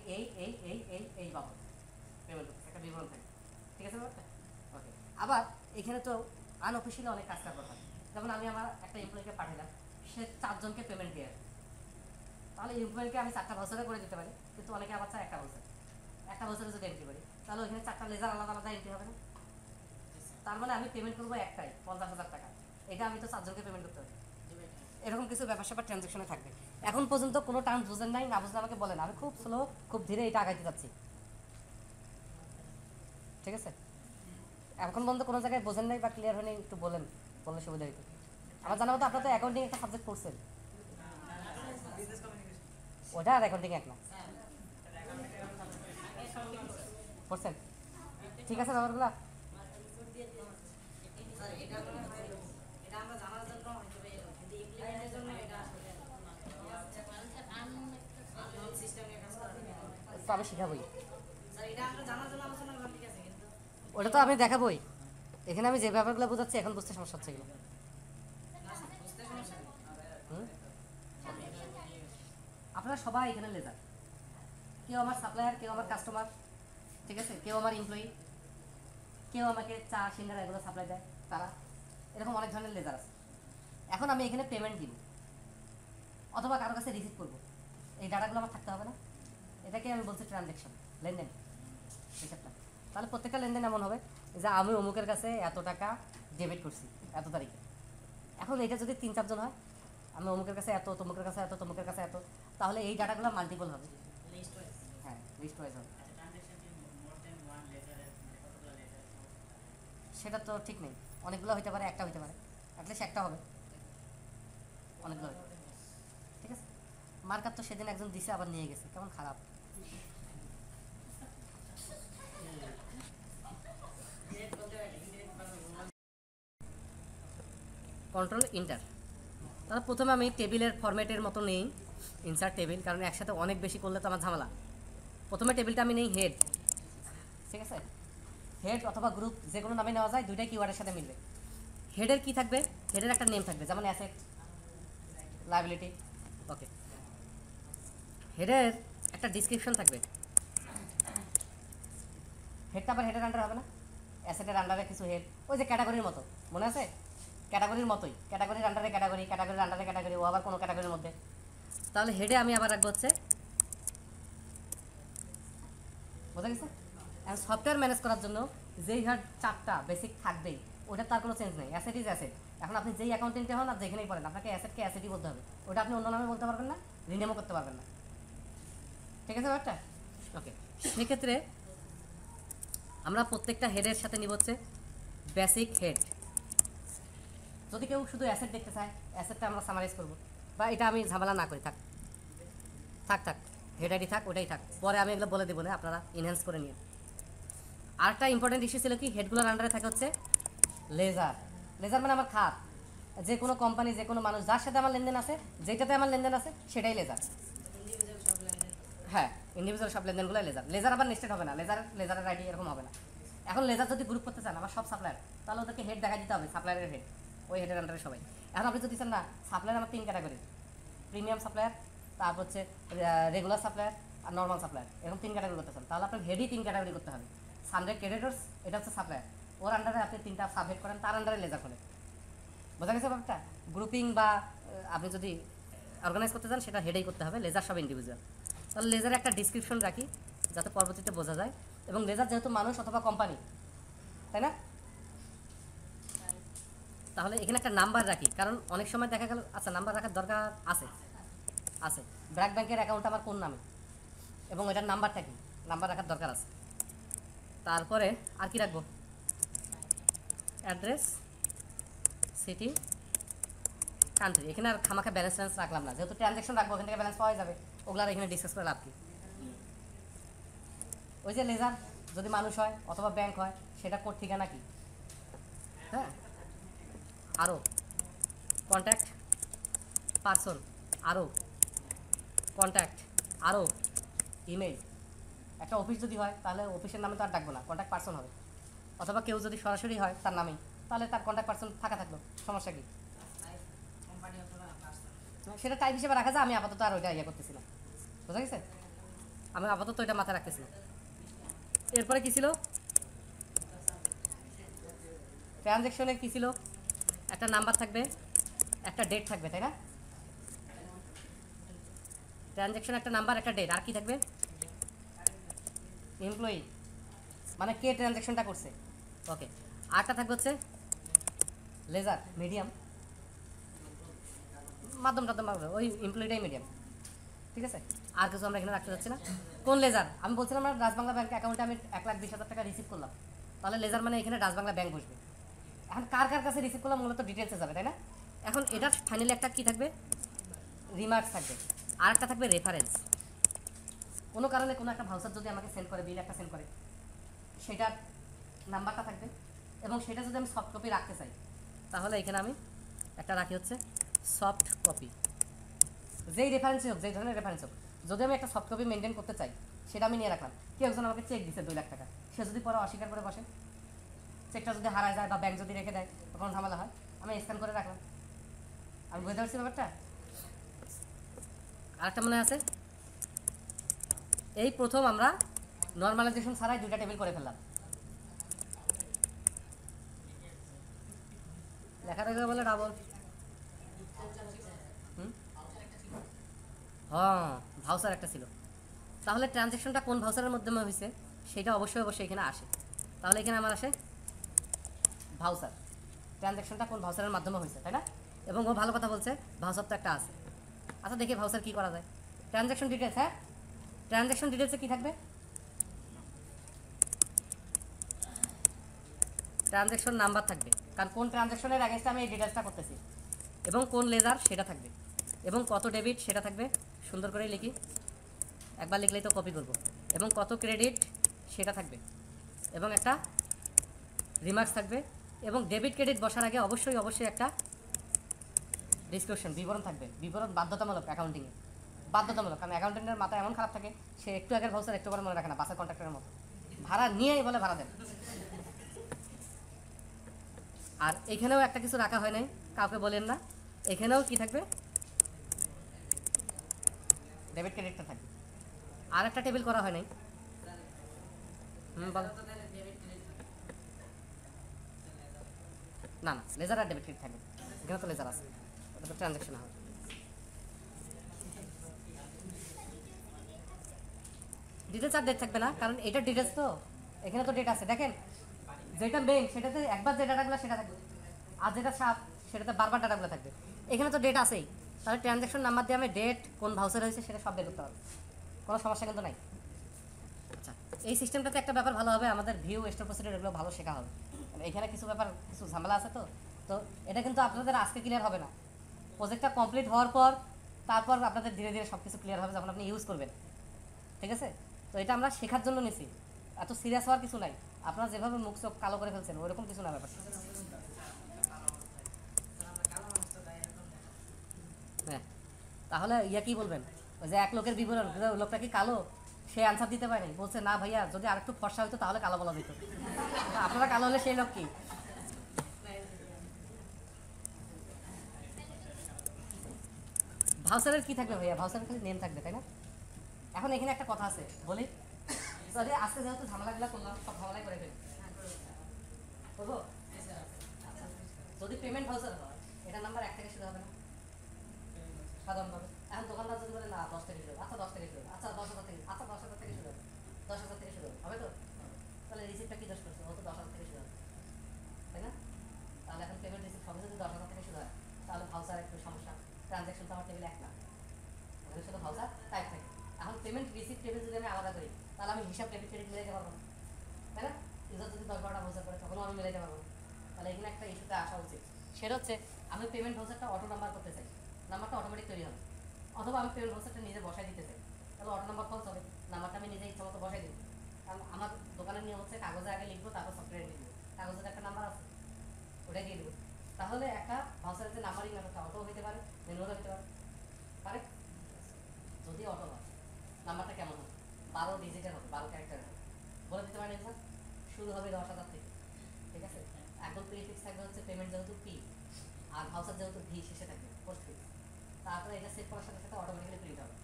এই বাবদ পেমেন্ট করতেছি, একটা বিবরণ থাকবে। ঠিক আছে ব্যাপারটা? ওকে। আবার এখানে তো আনঅফিসিয়ালি অনেক কাজ করা হয়, যেমন আমি আমার একটা এমপ্লয়িকে পাঠালাম, সে 4 জনকে পেমেন্ট দিয়ে আসবে। তাহলে এমপ্লয়িকে আমি 4টা ভাউচারে করে দিতে পারি, কিন্তু অনেকে আবার চায় একটা ভাউচারে যদি এন্ট্রি করি তাহলে ওইখানে 4টা লেজার আলাদা আলাদা এন্ট্রি হবে না? তার মানে আমি পেমেন্ট করবো একটাই 50,000 টাকা, এটা আমি তো 4 জনকে পেমেন্ট করতে পারি। এরকম কিছু ব্যাপার স্যাপার ট্রানজ্যাকশনে থাকবে। এখন পর্যন্ত কোনো টার্ম বুঝেন নাই, না বুঝলে আমাকে বলেন, আমি খুব স্লো খুব ধীরে এটা আগাইতে যাচ্ছি। ঠিক আছে, এখন পর্যন্ত কোনো জায়গায় বোঝেন নাই বা ক্লিয়ার হয়নি একটু বলেন, বললে সুবিধা হইতো। আমার জানা মতো আপনার তো অ্যাকাউন্টিং একটা সাবজেক্ট পড়ছেন, ওটা আর অ্যাকাউন্টিং এক না পড়ছেন? ঠিক আছে ব্যাপারগুলো। স্যার এটা মনে হয় এটা আমরা জানার জন্য হয়তো কিন্তু ইমপ্লিমেন্টের জন্য এটা আসলে আননোন সিস্টেম নিয়ে কাজ করা তো আমি শিখাবই, স্যার এটা আমরা জানার জন্য আলোচনা করলাম, ঠিক আছে, কিন্তু ওটা তো আমি দেখাবই। এখানে আমি যে ব্যাপারগুলো বোঝাচ্ছি এখন বুঝতে সমস্যা হচ্ছে এগুলো। না স্যার বুঝতে সমস্যা নেই। আপনারা সবাই এখানে লেজার, কেউ আমার সাপ্লায়ার, কেউ আমার কাস্টমার, ঠিক আছে, কেউ আমার এমপ্লয়ি, কেউ আমাকে চা সিঙ্গারা এগুলো সাপ্লাই দেয় তারা, এরকম অনেক ধরনের লেজার আছে। এখন আমি এখানে পেমেন্ট দিব অথবা কারো কাছে রিসিভ করবো, এই ডাটাগুলো আমার থাকতে হবে না? এটাকে আমি বলছি ট্রানজ্যাকশন, লেনদেন, হিসাবটা। তাহলে প্রত্যেকটা লেনদেন এমন হবে যে আমি অমুকের কাছে এত টাকা ডেবিট করছি এত তারিখে। এখন এটা যদি 3-4 জন হয়, আমি অমুকের কাছে এত, তমুকের কাছে এত, তমুকের কাছে এত, তাহলে এই ডাটাগুলো মাল্টিপল হবে। লিস্ট ওয়াইজ হ্যাঁ, লিস্ট ওয়াইজ হবে। সেটা তো ঠিক নেই, অনেকগুলো হইতে পারে, একটা হইতে পারে, অ্যাটলিস্ট একটা হবে, অনেকগুলো হইতে পারে। ঠিক আছে, মার্কার তো সেদিন একজন দিছে আবার নিয়ে গেছে, কেমন খারাপ। কন্ট্রোল ইন্টার, তাহলে প্রথমে আমি টেবিলের ফরম্যাটের মতো নেই, ইনসার্ট টেবিল, কারণ একসাথে অনেক বেশি করলে তো আমার ঝামেলা। প্রথমে টেবিলটা আমি নেই হেড, ঠিক আছে, হেড অথবা গ্রুপ যে কোনো নামে নেওয়া যায়, দুইটাই কিওয়ার্ডের সাথে মিলবে। হেডের কি থাকবে? হেডের একটা নেম থাকবে, যেমন অ্যাসেট, লায়াবিলিটি। ওকে, হেডের একটা ডিসক্রিপশন থাকবে। হেডটা আবার হেডের আন্ডার হবে না? অ্যাসেটের আন্ডারে কিছু হেড, ওই যে ক্যাটাগরির মতো, মনে আছে? ক্যাটাগরির মতোই, ক্যাটাগরির আন্ডারে ক্যাটাগরি, ক্যাটাগরির আন্ডারে ক্যাটাগরি, ও আবার কোনো ক্যাটাগরির মধ্যে। তাহলে হেডে আমি আবার রাখবো হচ্ছে, বোঝা গেছে? এখন সফটওয়্যার ম্যানেজ করার জন্য যেই হেড 4টা বেসিক থাকবেই, ওটা তার কোনো চেঞ্জ নেই, অ্যাসেট ইজ অ্যাসেট। এখন আপনি যেই অ্যাকাউন্টেন্টে হন আর যেখানেই পড়েন, আপনাকে অ্যাসেটকে অ্যাসেটই বলতে হবে, ওটা আপনি অন্য নামে বলতে পারবেন না, রিনেমও করতে পারবেন না। ঠিক আছে ব্যাপারটা? ওকে, সেক্ষেত্রে আমরা প্রত্যেকটা হেডের সাথে নিব হচ্ছে বেসিক হেড। যদি কেউ শুধু অ্যাসেট দেখতে চায়, অ্যাসেটটা আমরা সামারাইজ করবো, বা এটা আমি ঝামেলা না করি, থাক থাক থাক, হেড আইডি থাক, ওটাই থাক, পরে আমি এগুলো বলে দেবো না, আপনারা ইনহ্যান্স করে নিন। আরেকটা ইম্পর্টেন্ট ইস্যু ছিল কি, হেডগুলোর আন্ডারে থাকে হচ্ছে লেজার। লেজার মানে আমার খাত, যে কোনো কোম্পানি, যে কোনো মানুষ যার সাথে আমার লেনদেন আছে, যেটাতে আমার লেনদেন আছে সেটাই লেজার। ইন্ডিভিজুয়াল সব লেনদেন। হ্যাঁ, ইন্ডিভিজুয়াল সব লেনদেনগুলো লেজার। লেজার আবার নেস্টেড হবে না, লেজারের আইডি এরকম হবে না। এখন লেজার যদি গ্রুপ করতে চান আমার সব সাপ্লায়ার, তাহলে ওদেরকে হেড দেখা দিতে হবে, সাপ্লায়ারের হেড, ওই হেডের আন্ডারে সবাই। এখন আপনি যদি চান না সাপ্লায়ার আমার 3 ক্যাটাগরি, প্রিমিয়াম সাপ্লায়ার, তারপর হচ্ছে রেগুলার সাপ্লায়ার আর নর্মাল সাপ্লায়ার, এরকম 3 ক্যাটাগরি করতে চান, তাহলে আপনার হেডই 3 ক্যাটাগরি করতে হবে। সানডে ক্রেডিটর্স, এটা হচ্ছে সাপ্লায়ার, ওর আন্ডারে আপনি 3টা সাবহেড করেন, তার আন্ডারে লেজার করেন। বোঝা গেছে ব্যাপারটা? গ্রুপিং বা আপনি যদি অর্গানাইজ করতে চান সেটা হেডেই করতে হবে, লেজার সব ইন্ডিভিজুয়াল। তাহলে লেজারে একটা ডিসক্রিপশন রাখি যাতে পরবর্তীতে বোঝা যায়, এবং লেজার যেহেতু মানুষ অথবা কোম্পানি, তাই না? তাহলে এখানে একটা নাম্বার রাখি, কারণ অনেক সময় দেখা গেল, আচ্ছা নাম্বার রাখার দরকার আছে, আছে ব্র্যাক ব্যাংকের অ্যাকাউন্ট আমার কোন নামে এবং এটার নাম্বারটা কি, নাম্বার রাখার দরকার আছে। তারপরে আর কি রাখবো? Address, city, country. এখানে আর খামাখা ব্যালেন্স ট্যালেন্স রাখলাম না, যেহেতু ট্রানজ্যাকশন রাখবো ওখান থেকে ব্যালেন্স পাওয়া যাবে, ওগুলো আর এখানে ডিসকাস করে লাভ কি। ওই যে লেজার যদি মানুষ হয় অথবা ব্যাংক হয়, সেটা কোড ঠিকানা কি, হ্যাঁ। আরও কন্ট্যাক্ট পারসন, আরও কন্ট্যাক্ট, আরও ইমেল। একটা অফিস যদি হয় তাহলে অফিসের নামে তো আর ডাকবো না, কন্ট্যাক্ট পারসন হবে। অথবা কেউ যদি সরাসরি হয় তার নামেই, তাহলে তার কন্ট্যাক্ট পারসন ফাঁকা থাকলো, সমস্যা কি। কোম্পানি অথবা পার্সোনাল। সেটা টাইপ হিসেবে রাখা যায়, আমি আপাতত আর ওইটা ইয়ে করতেছি না, বুঝা গেছে। আমি আপাতত ওইটা মাথায় রাখতেছি না। এরপরে কী ছিল ট্রানজ্যাকশনে, কী ছিল, একটা নাম্বার থাকবে, একটা ডেট থাকবে, তাই না। ট্রানজ্যাকশন একটা নাম্বার, একটা ডেট, আর কি থাকবে, এমপ্লয়ি মানে কে ট্রানজ্যাকশনটা করছে, ওকে। আরটা থাকবে হচ্ছে লেজার, মিডিয়াম, মাধ্যম টাধ্যম, ওই এমপ্লয়িটাই মিডিয়াম, ঠিক আছে। আর কিছু আমরা এখানে রাখতে যাচ্ছি না। কোন লেজার, আমি বলছিলাম না রাজবাংলা ব্যাংক অ্যাকাউন্টে আমি 1,20,000 টাকা রিসিভ করলাম, তাহলে লেজার মানে এখানে রাজবাংলা ব্যাংক বসবে। এখন কার কার কাছে রিসিভ করলাম মূলত ডিটেলসে যাবে, তাই না। এখন এটার ফাইনালি একটা কী থাকবে, রিমার্কস থাকবে, আর একটা থাকবে রেফারেন্স। কোনো কারণে কোনো একটা ভাউচার যদি আমাকে সেন্ড করে, বিল একটা সেন্ড করে, সেটার নাম্বারটা থাকবে, এবং সেটা যদি আমি সফট কপি রাখতে চাই, তাহলে এখানে আমি একটা রাখি হচ্ছে সফট কপি। যেই রেফারেন্সই হোক, যেই ধরনের রেফারেন্স হোক, যদি আমি একটা সফট কপি মেনটেন করতে চাই, সেটা আমি নিয়ে রাখলাম। কেউ একজন আমাকে চেক দিচ্ছে 2 লাখ টাকা, সে যদি পরে অস্বীকার করে বসে, চেকটা যদি হারায় যায় বা ব্যাংক যদি রেখে দেয়, তখন ঝামেলা হয়, আমি স্ক্যান করে রাখলাম। আমি বুঝতে পারছি ব্যাপারটা। আরেকটা মনে আছে, এই প্রথম আমরা নর্মালাইজেশন ছাড়াই 2টা টেবিল করে ফেললাম। লেখা থাকে বলে ডাবল, হ্যাঁ ভাউচার একটা ছিল। তাহলে ট্রানজ্যাকশনটা কোন ভাউচারের মাধ্যমে হয়েছে সেটা অবশ্যই অবশ্যই এখানে আসে। তাহলে এখানে আমার আসে ভাউচার, ট্রানজ্যাকশনটা কোন ভাউচারের মাধ্যমে হয়েছে, তাই না। এবং ও ভালো কথা বলছে, ভাউচার তো একটা আছে। আচ্ছা দেখি ভাউচার কী করা যায়। ট্রানজ্যাকশন ডিটেলস, হ্যাঁ ট্রানজ্যাকশন ডিটেলসে কী থাকবে, ট্রানজ্যাকশন নাম্বার থাকবে, কারণ কোন ট্রানজ্যাকশনের অ্যাগেন্স্টে আমি এই ডিটেলসটা করতেছি, এবং কোন লেজার সেটা থাকবে, এবং কত ডেবিট সেটা থাকবে, সুন্দর করে লিখি, একবার লিখলেই তো কপি করব, এবং কত ক্রেডিট সেটা থাকবে, এবং একটা রিমার্কস থাকবে, এবং ডেবিট ক্রেডিট বসার আগে অবশ্যই অবশ্যই একটা ডিসক্রিপশন, বিবরণ থাকবে। বিবরণ বাধ্যতামূলক অ্যাকাউন্টিংয়ে, বাধ্যতামূলক, কারণ অ্যাকাউন্টেন্টের মাথা এমন খারাপ থাকে, সে একটু আগের ভাউচার একটু করে মনে রাখে না, বাসের কন্ট্রাক্টরের মতো ভাড়া নিয়েই বলে ভাড়া দেন। আর এখানেও একটা কিছু রাখা হয় নাই, কাউকে বলেন না, এখানেও কি থাকবে, ডেবিট ক্রেডিটটা থাকবে। আর একটা টেবিল করা হয় নাই, বল না, না লেজার আর ডেবিট ক্রেডিট থাকবে, এখানে তো লেজার আছে, ওটা তো ট্রানজ্যাকশন হবে। ডিটেলস আর ডেট থাকবে না, কারণ এটা ডিটেলস তো, এখানে তো ডেট আছে। দেখেন যেটা মেইন সেটাতে একবার যে ডাটাগুলো সেটা থাকবে, আর যেটা সাপ সেটাতে বারবার ডাটাগুলো থাকবে। এখানে তো ডেট আছেই, তাহলে ট্রানজ্যাকশন নাম্বার দিয়ে আমি ডেট কোন ভাউচার হয়েছে সেটা সব বের করতে পারবো, কোনো সমস্যা কিন্তু নাই। আচ্ছা এই সিস্টেমটাতে একটা ব্যাপার ভালো হবে, আমাদের ভিউ স্টোর প্রসিডিউর এগুলো ভালো শেখা হবে। এখানে কিছু ব্যাপার কিছু ঝামেলা আছে, তো এটা কিন্তু আপনাদের আজকে ক্লিয়ার হবে না, প্রজেক্টটা কমপ্লিট হওয়ার পর তারপর আপনাদের ধীরে ধীরে সব কিছু ক্লিয়ার হবে যখন আপনি ইউজ করবেন, ঠিক আছে। তো এটা আমরা শেখার জন্য নিছি, এত সিরিয়াস হওয়ার কিছু নাই। আপনারা যেভাবে মুখ চোখ কালো করে ফেলছেন ওইরকম কিছু না ব্যাপার। হ্যাঁ তাহলে ইয়া কি বলবেন, ওই যে এক লোকের বিবরণ, লোকটা কি কালো, সে আনসার দিতে পারেনি, বলছে না ভাইয়া যদি আরেকটু ফর্সা হইতো তাহলে কালো বলা যেত। আপনারা কালো হলে সেই লোক কি, ভাউচারের কি থাকবে ভাইয়া, ভাউচারের খালি নেম থাকবে, তাই না। এখন এখানে একটা কথা আছে বলি, যদি আজকে যেহেতু ঝামেলাগুলো করলাম সব ঝামেলাই করে ফেলি, করবো। যদি পেমেন্ট ভাউচার হয় এটা নাম্বার 1 থেকে শুরু হবে না সাধারণভাবে। এখন দোকানদার যদি বলে না 10 থেকে শুরু, আচ্ছা 10 থেকে শুরু, আচ্ছা 10,000 থেকে, আচ্ছা 10,000 থেকে শুরু হবে, 10,000 থেকে শুরু হবে তো, তাহলে রিসিপ্টটা কি দোষ করছে, ও তো 10,000 থেকে শুরু হবে, তাই না। তাহলে এখন পেমেন্ট রিসিপ্ট সবে যদি 10,000 থেকে শুরু হয়, তাহলে ভাউচার একটু সমস্যা, ট্রানজ্যাকশন তো আমার টেবিল এক না, ওখানে শুধু ভাউচার টাইপ থাকে। এখন পেমেন্ট রিসিপ্ট টেবিল যদি আমি আলাদা করি, তাহলে আমি হিসাব ডেবিট ক্রেডিট মিলাইতে পারবো না, তাই না। ইউজার যদি 10-12টা ভাউচার করে তখনও আমি মিলাইতে পারবো না, তাহলে এখানে একটা ইস্যুতে আসা উচিত, সেটা হচ্ছে আমি পেমেন্ট ভাউচারটা অটো নাম্বার করতে চাই, নাম্বারটা অটোমেটিক তৈরি হবে। অথবা আমি পেমেন্ট ভাউচারটা নিজে বসাই দিতে চাই, তাহলে অটো নাম্বার ফলস হবে, নাম্বারটা আমি নিজে ইচ্ছা মতো বসাই দিব। কারণ আমার দোকানের নিয়ম হচ্ছে কাগজে আগে লিখবো, তারপর সফটওয়্যারে লিখবো। কাগজের একটা নাম্বার আছে, ওটাই দিয়ে দেবো। তাহলে একটা ভাউচারের যে নাম্বারিং ব্যাপারটা অটো হতে পারে, ম্যানুয়াল হতে পারে। পারে যদি অটো হয় নাম্বারটা কেমন হবে? 12 ডিজিটের হবে, 12 ক্যারেক্টার হবে। বলে দিতে পারেন এক্সাম শুরু হবে 10,000 থেকে, ঠিক আছে? একদম প্রিফিক্স থাকবে হচ্ছে পেমেন্ট যেহেতু পি, আর ভাউচার যেহেতু ভি শেষে থাকবে পোস্ট ফিক্স। তারপরে এটা সেভ করার সাথে সাথে অটোমেটিক্যালি প্রিন্ট হবে।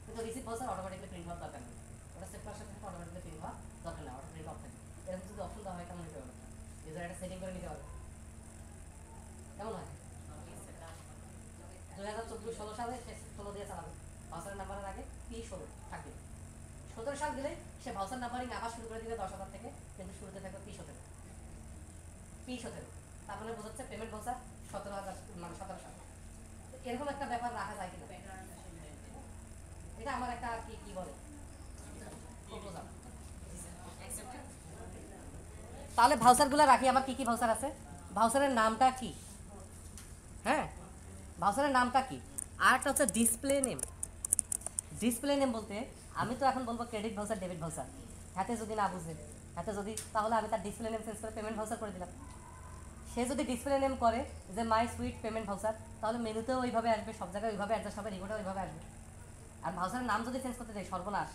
কিন্তু রিসিভ ভাউচার অটোমেটিক্যালি প্রিন্ট হওয়ার দরকার নেই, ওটা সেভ করার সাথে সাথে অটোমেটিক্যালি প্রিন্ট হওয়ার দরকার নেই, অটো প্রিন্ট অফ থাকবে। এরকম যদি অপশন দেওয়া হয় কেমন হতে পারে? ইউজার এটা সেটিং করে নিতে হবে, কেমন হয়? 2014-16 সালে সে 16 দিয়ে চালাবে, ভাউচার নাম্বারের আগে P16 থাকবে। 17 সাল দিলে সে ভাউচার নাম্বারিং আবার শুরু করে দিবে 10,000 থেকে, কিন্তু শুরুতে থাকবে P17। তার মানে বোঝাচ্ছে পেমেন্ট ভাউচার 17,000, মানে 17 সাল। এরকম একটা ব্যাপার রাখা যায় কিনা, এটা আমার একটা কি বলে প্রপোজাল। তাহলে ভাউচারগুলো রাখি, আমার কি কি ভাউচার আছে, ভাউচারের নামটা কি, হ্যাঁ ভাউচারের নামটা কি, আর একটা হচ্ছে ডিসপ্লে নেম। ডিসপ্লে নেম বলতে আমি তো এখন বলবো ক্রেডিট ভাউচার, ডেবিট ভাউচার, হাতে যদি না বুঝে, হাতে যদি, তাহলে আমি তার ডিসপ্লে নেম চেঞ্জ করে পেমেন্ট ভাউচার করে দিলাম। সে যদি ডিসপ্লে নেম করে যে মাই সুইট পেমেন্ট ভাউচার, তাহলে মেনুতেও ওইভাবে আসবে, সব জায়গায় ওইভাবে অ্যাডজাস্ট হবে, রিপোর্টে ওইভাবে আসবে। আর ভাউচারের নাম যদি চেঞ্জ করতে যাই সর্বনাশ,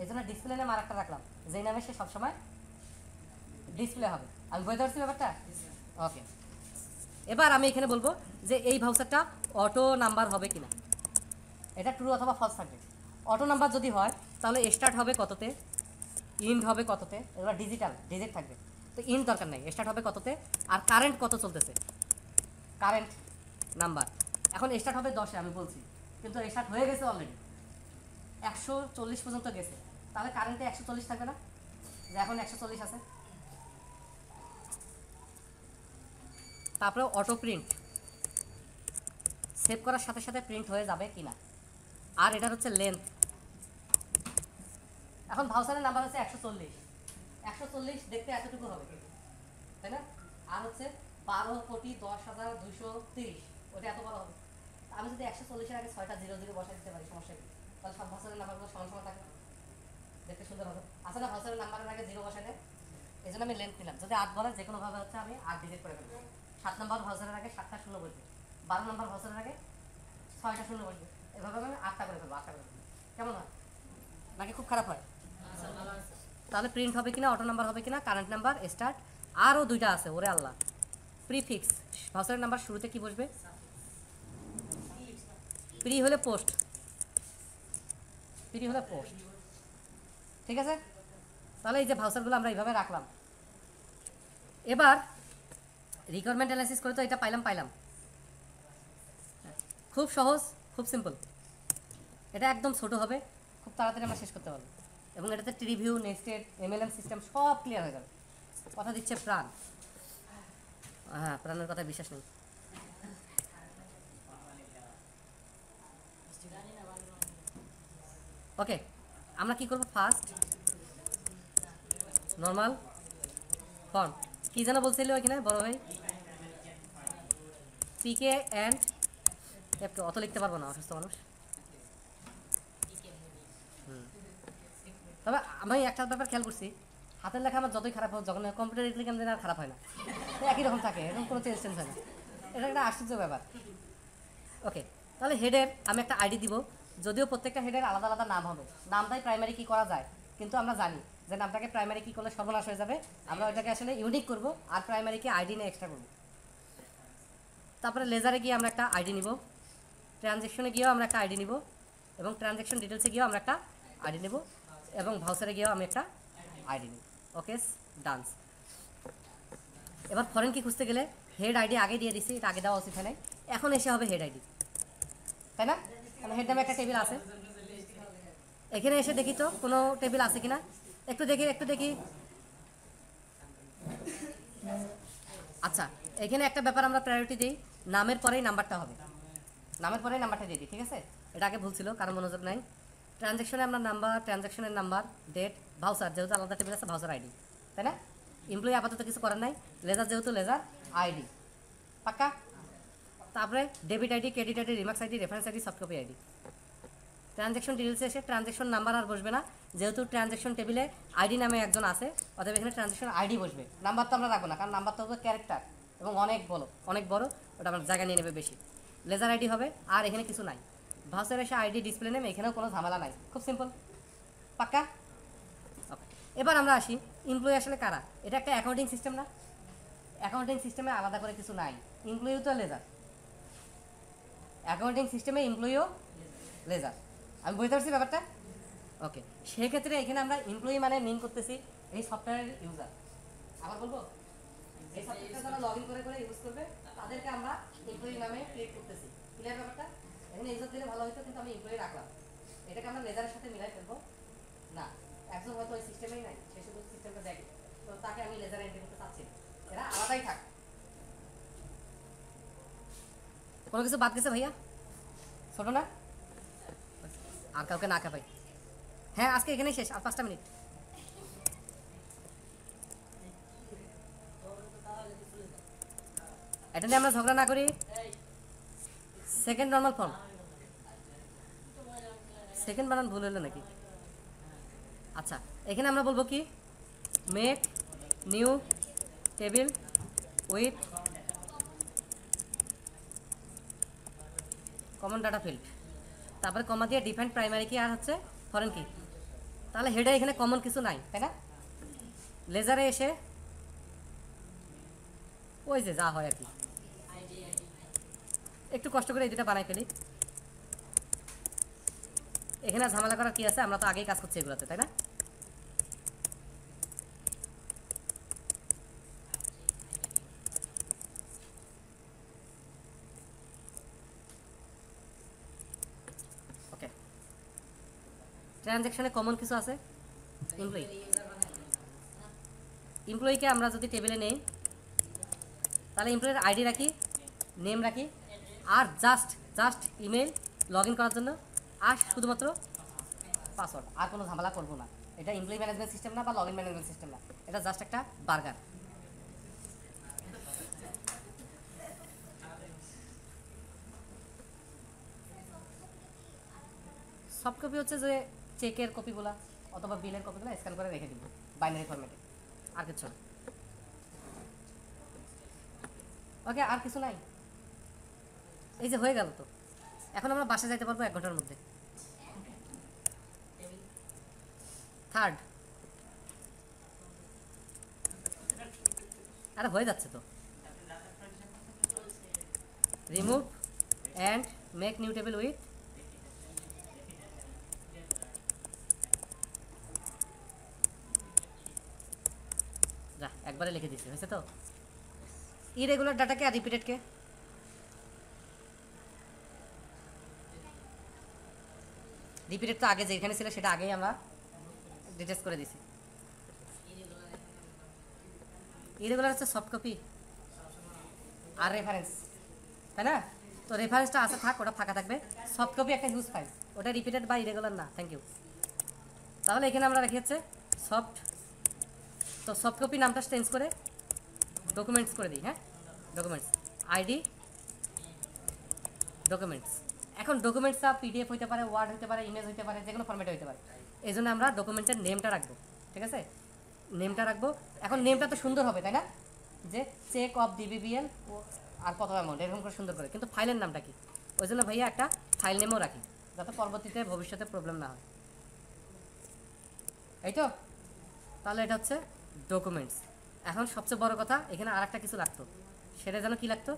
এই জন্য ডিসপ্লে নেম আর একটা রাখলাম, যেই নামে সে সবসময় ডিসপ্লে হবে। আমি বুঝতে পারছি ব্যাপারটা? ওকে, এবার আমি এখানে বলবো যে এই ভাউচারটা অটো নাম্বার হবে কিনা, এটা ট্রু অথবা ফলস থাকবে। অটো নাম্বার যদি হয় তাহলে স্টার্ট হবে কততে, ইন্ড হবে কততে, এবার ডিজিট থাকবে, তো ইন্ড দরকার নেই, স্টার্ট হবে কততে, আর কারেন্ট কত চলতেছে, কারেন্ট নাম্বার। এখন স্টার্ট হবে 10-এ আমি বলছি, কিন্তু স্টার্ট হয়ে গেছে অলরেডি, 140 পর্যন্ত গেছে, তাহলে কারেন্টে 140 থাকবে না, যে এখন 140 আছে। তারপরে অটো প্রিন্ট, সেভ করার সাথে সাথে প্রিন্ট হয়ে যাবে কিনা, আর এটার হচ্ছে লেন্থ। এখন ভাউচারের নাম্বার হচ্ছে 140 দেখতে এতটুকু হবে, তাই না? আর হচ্ছে 12,10,230, ওটা এত বড় হবে। আমি যদি 140-এর আগে 6টা 00 বসাই দিতে পারি, সমস্যা কি? তাহলে সব ভাউচারের নাম্বারগুলো সমান সমান থাকবে, দেখতে সুন্দর হবে। আসলে ভাউচারের নাম্বারের আগে 0 বসাই দেয়, এই জন্য আমি লেন্থ নিলাম। যদি 8 বলে যে কোনোভাবে হচ্ছে আমি 8 ডিজিট করে ফেলবো। 7 নম্বর ভাউচারের আগে 7টা 0 বসবে, 12 নম্বর ভাউচারের আগে 6টা 0 বসবে, এভাবে আমি 8টা করে ফেলবো, 8টা করে ফেলবো। কেমন হয়? নাকি খুব খারাপ হয়? তাহলে প্রিন্ট হবে কিনা, অটো নাম্বার হবে কিনা, কারেন্ট নাম্বার, স্টার্ট, আরও 2টা আছে, ওরে আল্লাহ, প্রিফিক্স। ভাউচারের নাম্বার শুরুতে কি বসবে? প্রি হলে পোস্ট, ঠিক আছে? তাহলে এই যে ভাউচারগুলো আমরা এইভাবে রাখলাম। এবার রিকোয়ারমেন্ট অ্যানালাইসিস করে তো এটা পাইলাম, খুব সহজ, খুব সিম্পল। এটা একদম ছোট হবে, খুব তাড়াতাড়ি আমরা শেষ করতে পারবো, এবং এটাতে ট্রিভিউ, নেস্টেড, এমএলএম সিস্টেম সব ক্লিয়ার হয়ে যাবে। কথা দিচ্ছে প্রাণ, হ্যাঁ প্রাণের কথা বিশ্বাস নেই। ওকে, আমরা কি করব, ফার্স্ট নর্মাল ফর্ম, কি যেন বলছিল ওইখানে বড় ভাই, পিকে অ্যান্ড একটু অত লিখতে পারবো না, অসুস্থ মানুষ। তবে আমি একটা ব্যাপার খেয়াল করছি, হাতের লেখা আমার যতই খারাপ হোক, যখন কম্পিউটার লিখে কেন আর খারাপ হয় না, একই রকম থাকে, এরকম কোনো চেঞ্জ হয় না, এটা একটা আশ্চর্য ব্যাপার। ওকে, তাহলে হেডের আমি একটা আইডি দিব, যদিও প্রত্যেকটা হেডের আলাদা আলাদা নাম হবে, নামটাই প্রাইমারি কি করা যায়, কিন্তু আমরা জানি যে নামটাকে প্রাইমারি কি করলে সর্বনাশ হয়ে যাবে, আমরা ওইটাকে আসলে ইউনিক করব, আর প্রাইমারিকে আইডি নিয়ে এক্সট্রা করব। তারপরে লেজারে গিয়ে আমরা একটা আইডি নিব, ট্রানজ্যাকশনে গিয়েও আমরা একটা আইডি নিব, এবং ট্রানজ্যাকশন ডিটেলসে গিয়েও আমরা একটা আইডি নেব, এবং ভাউচারে গিয়েও আমি একটা আইডি নিব। ওকে, ডান্স। এবার ফরেন কি খুঁজতে গেলে হেড আইডি আগে দিয়ে দিছি, এটা আগে দেওয়া উচিত হয় নাই, এখন এসে হবে হেড আইডি, তাই না? মানে হেড নামে একটা টেবিল আছে, এখানে এসে দেখি তো কোনো টেবিল আছে কিনা, একটু দেখি। আচ্ছা, এখানে একটা ব্যাপার আমরা প্রায়োরিটি দিই, নামের পরেই নাম্বারটা হবে, নামের পরেই নাম্বারটা দিয়ে দিই, ঠিক আছে? এটা আগে ভুল ছিল, কারণ মনোযোগ নাই। ট্রানজ্যাকশনে আমরা নাম্বার, ট্রানজ্যাকশনের নাম্বার, ডেট, ভাউচার যেহেতু আলাদা টেবিল আছে, ভাউচার আইডি, তাই না? এমপ্লয়ি আপাতত কিছু করার নাই, লেজার যেহেতু লেজার আইডি, পাক্কা? তারপরে debit ID, credit ID, remarks ID, reference ID, soft copy ID. Transaction ডিটেলসে এসে ট্রানজ্যাকশন নাম্বার আর বসবে না, যেহেতু ট্রানজ্যাকশন টেবিলে আইডি নামে একজন আছে, অতএব এখানে ট্রানজ্যাকশন আইডি বসবে। নাম্বার তো আমরা রাখবো না, কারণ নাম্বার তো হবে ক্যারেক্টার এবং অনেক বড়, ওটা আমার জায়গা নিয়ে নেবে বেশি। লেজার আইডি হবে, আর এখানে কিছু নাই। ভাউচার এসে আইডি, ডিসপ্লে নেম, এখানেও কোনো ঝামেলা নাই, খুব সিম্পল। পাক্কা? ওকে, এবার আমরা আসি এমপ্লয়ি আসলে কারা। এটা একটা অ্যাকাউন্টিং সিস্টেম না? অ্যাকাউন্টিং সিস্টেমে আলাদা করে কিছু নাই, এমপ্লয়িও তো লেজার। অ্যাকাউন্টিং সিস্টেমে এমপ্লয়িও লেজার। আমি বুঝতে পারছি ব্যাপারটা? ওকে, সেক্ষেত্রে এখানে আমরা এমপ্লয়ি মানে মিন করতেছি এই সফটওয়্যারের ইউজার। আবার বলবো, এই সফটওয়্যারটা যারা লগ ইন করে ইউজ করবে তাদেরকে আমরা এমপ্লয়ি নামে ক্রিয়েট করতেছি। ক্লিয়ার ব্যাপারটা? এখানে ইউজার দিলে ভালো হতো, কিন্তু আমি এমপ্লয়ি রাখলাম। এটাকে আমরা লেজারের সাথে মিলাই ফেলবো না। একজন হয়তো ওই সিস্টেমেই নাই, সে শুধু সিস্টেমটা দেখে, তো তাকে আমি লেজারে এন্ট্রি করতে চাচ্ছি না। এরা আলাদাই থাক। কোনো কিছু বাদ গেছে ভাইয়া? ছোট না? আর কাউকে না খাপাই। হ্যাঁ, আজকে এখানেই শেষ, আর 5টা মিনিট। এটা নিয়ে আমরা ঝগড়া না করি। সেকেন্ড নর্মাল ফর্ম, সেকেন্ড বানান ভুল হলো নাকি? আচ্ছা, এখানে আমরা বলবো কি, make new table with common data field, তারপরে কমা দিয়ে ডিফাইন প্রাইমারি কি আর হচ্ছে ফরেন কি। তাহলে হেডে এখানে কমন কিছু নাই, তাই না? লেজারে এসে ওই যে যা হয় আর কি, একটু কষ্ট করে এই দুটা বানাই ফেলি। এখানে ঝামেলা করার কি আছে, আমরা তো আগেই কাজ করছি এগুলোতে, তাই না? ওকে, ট্রানজ্যাকশনে কমন কিছু আছে। এমপ্লয়ি, এমপ্লয়িকে আমরা যদি টেবিলে নেই, তাহলে এমপ্লয়ির আইডি রাখি, নেম রাখি, আর জাস্ট ইমেল লগ ইন করার জন্য, আর শুধুমাত্র পাসওয়ার্ড। আর কোনো ঝামেলা করবো না। এটা এমপ্লয়ি ম্যানেজমেন্ট সিস্টেম না, বা লগ ইন ম্যানেজমেন্ট সিস্টেম না, এটা জাস্ট একটা বার্গার। সফট কপি হচ্ছে যে চেকের কপিগুলো অথবা বিলের কপিগুলো স্ক্যান করে রেখে দিব বাইনারি ফরম্যাটে, আর কিছু না। ওকে, আর কিছু নাই। এই যে হয়ে গেল, তো এখন আমরা বাসে যাইতে পারবো 1 ঘন্টার মধ্যে। থার্ড, আরে হয়ে যাচ্ছে তো। Remove and make new table with, যা একবারে লিখে দিচ্ছি, হয়েছে তো। ইরেগুলার ডাটাকে আর রিপিটেডকে, রিপিটেড তো আগে যেখানে ছিল সেটা আগেই আমরা ডিটেলস করে দিছি। ইরেগুলার হচ্ছে সফট কপি আর রেফারেন্স, তাই না? তো রেফারেন্সটা আছে থাক, ওটা ফাঁকা থাকবে। সফট কপি একটা হিউজ ফাইল, ওটা রিপিটেড বা ইরেগুলার না। Thank you. তাহলে এখানে আমরা রেখে হচ্ছে সফট, তো সফট কপি নামটা চেঞ্জ করে ডকুমেন্টস করে দিই। হ্যাঁ, ডকুমেন্টস আইডি ডকুমেন্টস। এখন ডকুমেন্টসটা পিডিএফ হইতে পারে, ওয়ার্ড হইতে পারে, ইমেজ হইতে পারে, যে কোনো ফরম্যাটে হইতে পারে। এই জন্য আমরা ডকুমেন্টের নেমটা রাখবো, ঠিক আছে? নেমটা রাখবো। এখন নেমটা তো সুন্দর হবে, তাই না? যে চেক অফ ডিবিবিএল আর কত অ্যামাউন্ট, এরকম করে সুন্দর করে। কিন্তু ফাইলের নামটা কি? ওই জন্য ভাইয়া একটা ফাইল নেমও রাখি, যাতে পরবর্তীতে ভবিষ্যতে প্রবলেম না হয়। এই তো, তাহলে এটা হচ্ছে ডকুমেন্টস। এখন সবচেয়ে বড় কথা, এখানে আর একটা কিছু লাগতো, সেটা যেন কি লাগতো?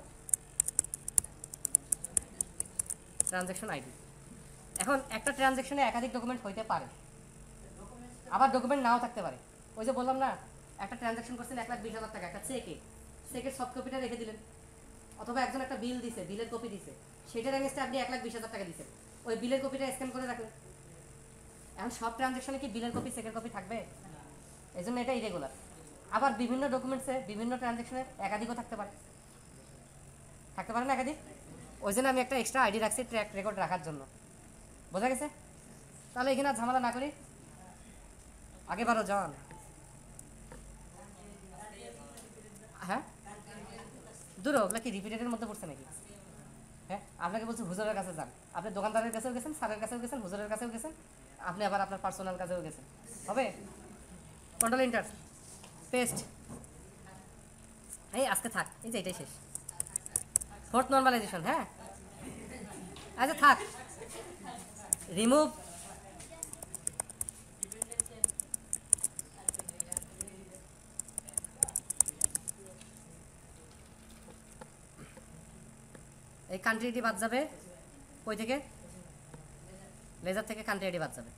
Transaction ID. এখন একটা ট্রানজ্যাকশনে একাধিক ডকুমেন্ট হইতে পারে, আবার ডকুমেন্ট নাও থাকতে পারে। ওই যে বললাম না, একটা ট্রানজ্যাকশন করছেন 1,20,000 টাকা, একটা চেকের সফট কপিটা রেখে দিলেন, অথবা একজন একটা বিল দিছে, বিলের কপি দিছে, সেটার এগেন্সটে আপনি 1,20,000 টাকা দিচ্ছেন, ওই বিলের কপিটা স্ক্যান করে রাখলেন। এখন সব ট্রানজ্যাকশনে কি বিলের কপি, চেকের কপি থাকবে? এই জন্য এটা ইরেগুলার। আবার বিভিন্ন ডকুমেন্টসে বিভিন্ন ট্রানজ্যাকশনের একাধিকও থাকতে পারে না একাধিক। ওই জন্য আমি একটা এক্সট্রা আইডি রাখছি ট্র্যাক রেকর্ড রাখার জন্য। বোঝা গেছে? তাহলে এখানে আর ঝামেলা না করি, আগে বারো যান। হ্যাঁ, দূর ওগুলা কি রিপিটেডের মধ্যে পড়ছে নাকি? হ্যাঁ, আপনাকে বলছি হুজুরের কাছে যান, আপনি দোকানদারের কাছেও গেছেন, স্যারের কাছেও গেছেন, হুজুরের কাছেও গেছেন, আপনি আবার আপনার পার্সোনাল কাছেও গেছেন, হবে? Control enter paste. এই আজকে থাক, এই যে এটাই শেষ, ফোর্থ নর্মালাইজেশন। হ্যাঁ আচ্ছা থাক, রিমুভ এই কান্ট্রি আইডি বাদ যাবে। কই থেকে? লেজার থেকে কান্ট্রি আইডি বাদ যাবে,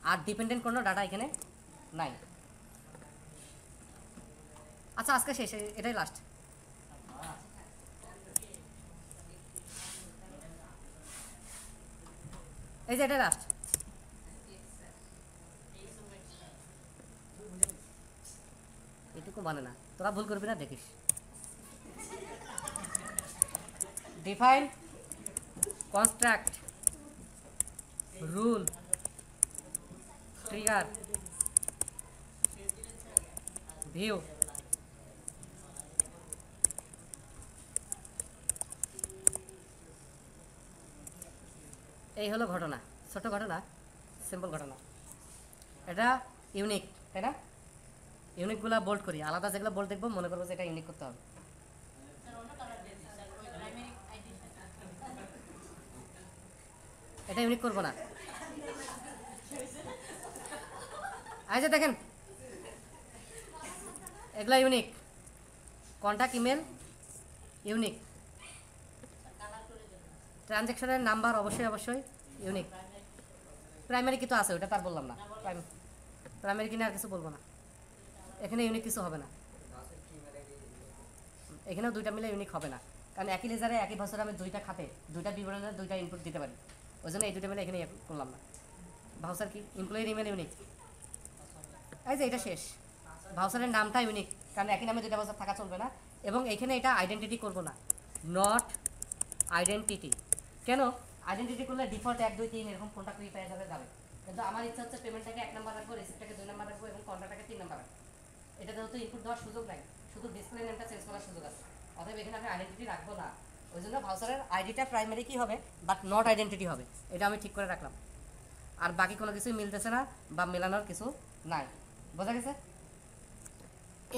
আর ডিপেন্ডেন্ট কোনো ডাটা এখানে নাই। আচ্ছা আজকে শেষ, এটাই লাস্ট। এই যে এটাই লাস্ট। এটুকু মানে না, তোরা ভুল করবি না দেখিস। Define construct rule trigger view. এই হলো ঘটনা, ছোট ঘটনা, সিম্পল ঘটনা। এটা ইউনিক, তাই না? ইউনিকগুলো বোল্ড করি, আলাদা যেগুলো বোল্ড দেখবো মনে করবো যে এটা ইউনিক করতে হবে। এটা ইউনিক করবো না। আচ্ছা দেখেন, এগুলা ইউনিক, কন্ট্যাক্ট ইমেল ইউনিক, ট্রানজ্যাকশনের নাম্বার অবশ্যই অবশ্যই ইউনিক। প্রাইমারি কি তো আছে, ওটা তার বললাম না। প্রাইমারি কিনে আর কিছু বলবো না, এখানে ইউনিক কিছু হবে না, এখানেও দুইটা মিলে ইউনিক হবে না, কারণ একই লেজারে একই বছরে আমি দুইটা খাতে দুইটা বিবরণের দুইটা ইনপুট দিতে পারি, ওই জন্য এই দুইটা মিলে এখানে করলাম না। ভাউচার কি এমপ্লয়ির ইমেল ইউনিক, এই যে এটা শেষ। ভাউচারের নামটা ইউনিক, কারণ একই নামে দুইটা ভাউচার থাকা চলবে না, এবং এখানে এটা আইডেন্টিটি করবো না, নট আইডেন্টিটি। কেন? আইডেন্টিটি করলে ডিফল্ট 1 2 3 এরকম কোনটা কুই পেয়ে যাবে, কিন্তু আমার ইচ্ছা হচ্ছে পেমেন্টটাকে 1 নাম্বার রাখবো, রিসিপ্টটাকে 2 নাম্বার রাখবো এবং কন্ট্রাক্টটাকে 3 নাম্বার রাখবো। এটাতে হয়তো ইনপুট দেওয়ার সুযোগ নাই, শুধু ডিসপ্লে নেমটা চেঞ্জ করার সুযোগ আছে, অতএব এখানে আমি আইডেন্টিটি রাখবো না। ওই জন্য ভাউচারের আইডিটা প্রাইমারি কি হবে, বাট নট আইডেন্টিটি হবে, এটা আমি ঠিক করে রাখলাম। আর বাকি কোনো কিছুই মিলতেছে না বা মেলানোর কিছু নাই, বোঝা গেছে?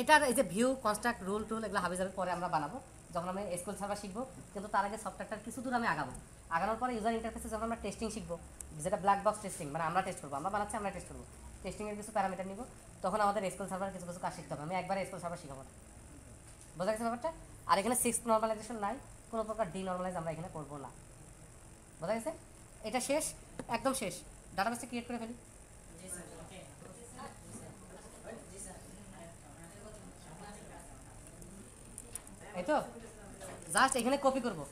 এটার এই যে ভিউ কনস্ট্রাক্ট রুল টুল এগুলো হাবি যাবে পরে আমরা বানাবো, যখন আমি এসকিউএল সার্ভার শিখবো, কিন্তু তার আগে সফটওয়্যারটার কিছু দূর আমি আগাবো। আগানোর পরে ইউজার ইন্টারফেসে যখন আমরা টেস্টিং শিখবো, যেটা ব্ল্যাক বক্স টেস্টিং, মানে আমরা টেস্ট করবো, আমরা বানাচ্ছি আমরা টেস্ট করবো, টেস্টিংয়ের কিছু প্যারামিটার নিব, তখন আমাদের এসকিউএল সার্ভার কিছু কিছু কাজ শিখতে হবে। আমি একবারে এসকিউএল সার্ভার শিখাবো না, বোঝা গেছে ব্যাপারটা? আর এখানে 6th নর্মালাইজেশন নাই, কোনো প্রকার ডিনর্মালাইজ আমরা এখানে করবো না, বোঝা গেছে? এটা শেষ, একদম শেষ। ডাটাবেসটা ক্রিয়েট করে ফেলি। এই তো জাস্ট এখানে কপি করবো,